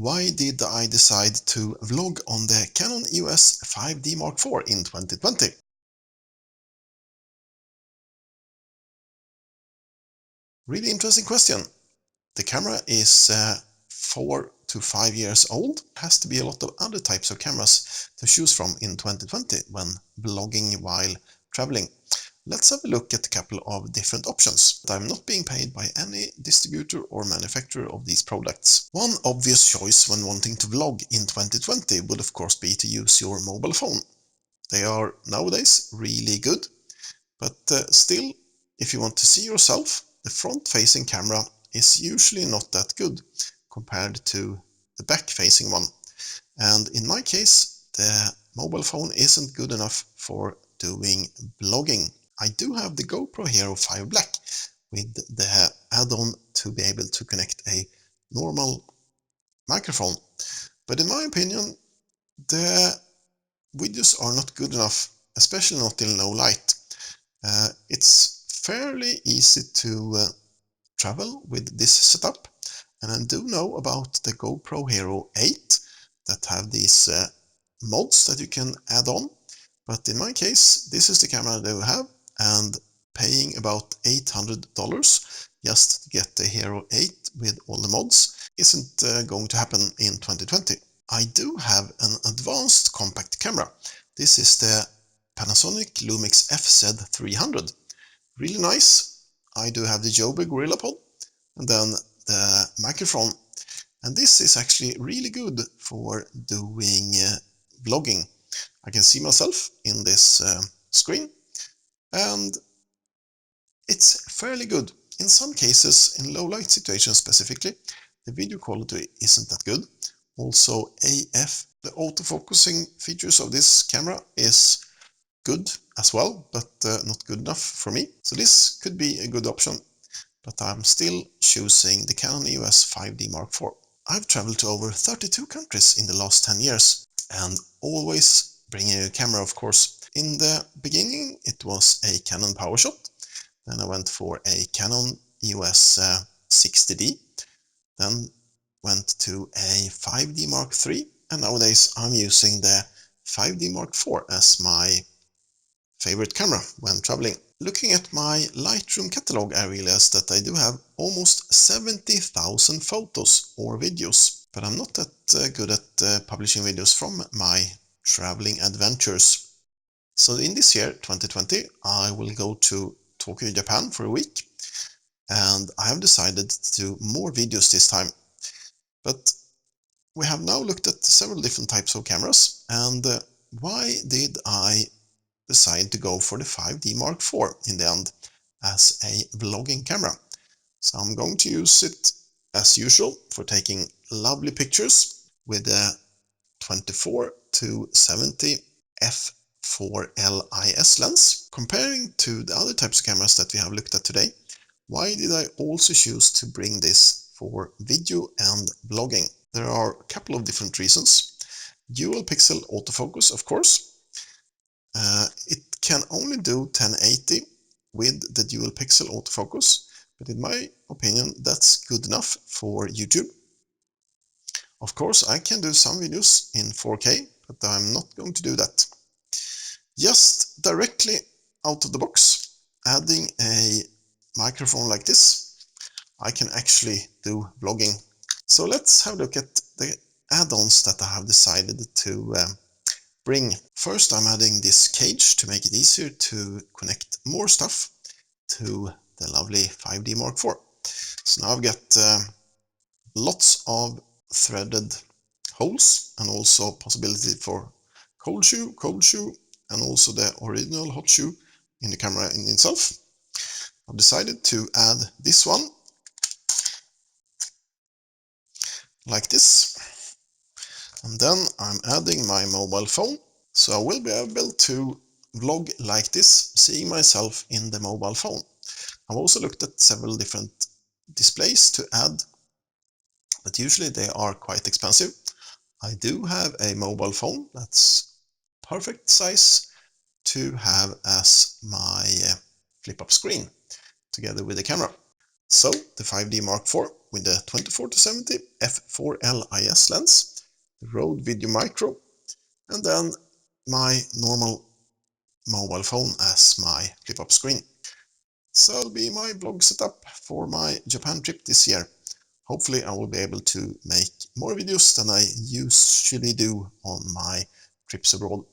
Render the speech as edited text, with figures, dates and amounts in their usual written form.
Why did I decide to vlog on the Canon EOS 5D Mark IV in 2020? Really interesting question. The camera is 4 to 5 years old. Has to be a lot of other types of cameras to choose from in 2020 when vlogging while traveling. Let's have a look at a couple of different options. I'm not being paid by any distributor or manufacturer of these products. One obvious choice when wanting to vlog in 2020 would of course be to use your mobile phone. They are nowadays really good, but still, if you want to see yourself, the front-facing camera is usually not that good compared to the back-facing one. And in my case, the mobile phone isn't good enough for doing vlogging. I do have the GoPro Hero 5 Black with the add-on to be able to connect a normal microphone. But in my opinion, the videos are not good enough, especially not in low light. It's fairly easy to travel with this setup, and I do know about the GoPro Hero 8 that have these mods that you can add on, but in my case this is the camera that I have, and paying about $800 just to get the Hero 8 with all the mods isn't going to happen in 2020. I do have an advanced compact camera. This is the Panasonic Lumix FZ300. Really nice. I do have the Joby Gorilla Pod and then the microphone. And this is actually really good for doing vlogging. I can see myself in this screen, and it's fairly good. In some cases, in low light situations specifically, the video quality isn't that good. Also AF, the autofocusing features of this camera is good as well, but not good enough for me. So this could be a good option, but I'm still choosing the Canon EOS 5D Mark IV. I've traveled to over 32 countries in the last 10 years, and always bringing a camera, of course. In the beginning, it was a Canon PowerShot. Then I went for a Canon EOS 60D. Then went to a 5D Mark III, and nowadays I'm using the 5D Mark IV as my favorite camera when traveling. Looking at my Lightroom catalog, I realized that I do have almost 70,000 photos or videos, but I'm not that good at publishing videos from my traveling adventures. So in this year, 2020, I will go to Tokyo, Japan for a week, and I have decided to do more videos this time. But we have now looked at several different types of cameras, and why did I decide to go for the 5D Mark IV in the end as a vlogging camera? So I'm going to use it as usual for taking lovely pictures with a 24 to 70 f4LIS lens. Comparing to the other types of cameras that we have looked at today, why did I also choose to bring this for video and vlogging? There are a couple of different reasons. Dual pixel autofocus, of course. It can only do 1080 with the dual pixel autofocus, but in my opinion that's good enough for YouTube. Of course, I can do some videos in 4K, but I'm not going to do that. Just directly out of the box, adding a microphone like this, I can actually do vlogging. So let's have a look at the add-ons that I have decided to bring. First, I'm adding this cage to make it easier to connect more stuff to the lovely 5D Mark IV. So now I've got lots of threaded holes and also possibility for cold shoe, and also the original hot shoe in the camera in itself. I've decided to add this one like this, and then I'm adding my mobile phone, so I will be able to vlog like this, seeing myself in the mobile phone. I've also looked at several different displays to add, but usually they are quite expensive. I do have a mobile phone that's perfect size to have as my flip-up screen together with the camera. So the 5D Mark IV with the 24-70 f4L IS lens, the Rode Video Micro, and then my normal mobile phone as my flip-up screen. So that'll be my vlog setup for my Japan trip this year. Hopefully I will be able to make more videos than I usually do on my trips abroad.